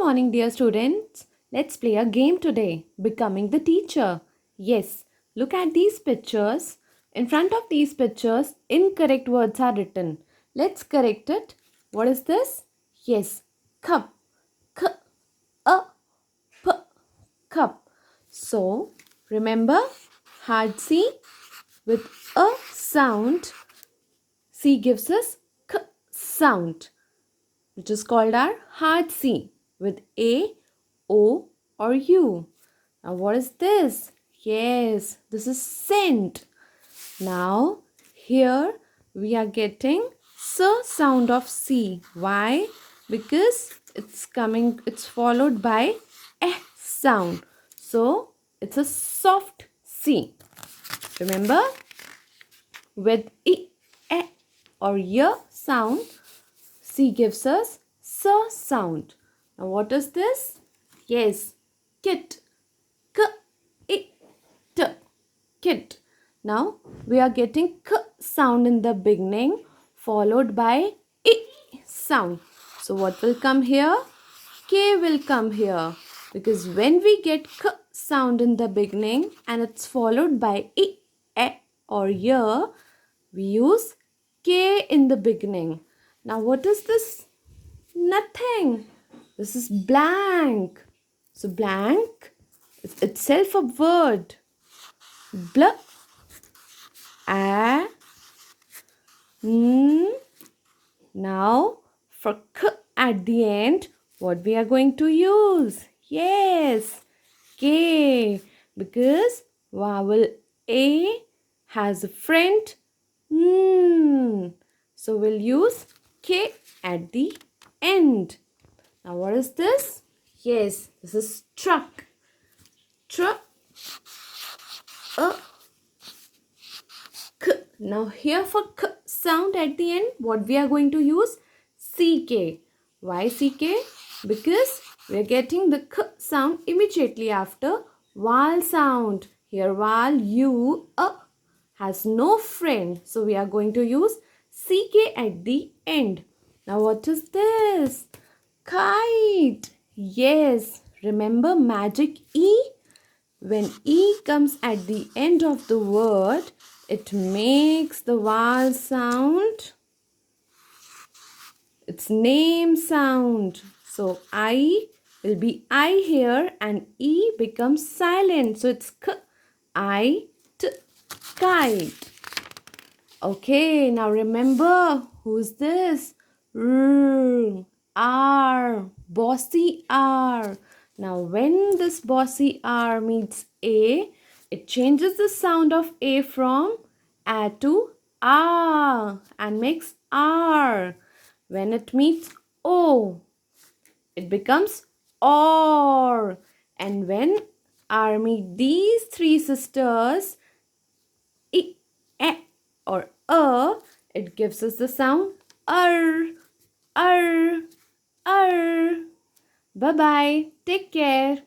morning, dear students. Let's play a game today, Becoming the Teacher. Yes, look at these pictures. In front of these pictures, incorrect words are written. Let's correct it. What is this? Yes, cup. K, a, p, cup. So, remember, hard C with a sound. C gives us k sound, which is called our hard C with A, O or U. Now what is this? Yes, this is scent. Now here we are getting S sound of C. Why? Because it's followed by E sound. So it's a soft C. Remember, with E, E or Y sound, C gives us S sound. Now what is this? Yes, kit. K, I, T. Kit. Now we are getting K sound in the beginning followed by I sound. So what will come here? K will come here. Because when we get K sound in the beginning and it's followed by I, E or Y, we use K in the beginning. Now what is this? Nothing. This is blank. So blank is itself a word. Bl, a, n. Now for k at the end, what we are going to use? Yes, K. Because vowel A has a friend n. So we'll use K at the end. Now what is this? Yes, this is truck. Truck. K. Now here for K sound at the end, what we are going to use? CK. Why CK? Because we are getting the K sound immediately after vowel sound. Here vowel U has no friend. So we are going to use CK at the end. Now what is this? Kite. Yes. Remember magic E? When E comes at the end of the word, it makes the vowel sound its name sound. So I will be I here and E becomes silent. So it's K, I, T, kite. Okay, now remember, who's this? R, bossy R. Now when this bossy R meets A, it changes the sound of A from A to R and makes R. When it meets O, it becomes OR. And when R meet these three sisters, I, E or it gives us the sound R, R, R. Bye-bye. Take care.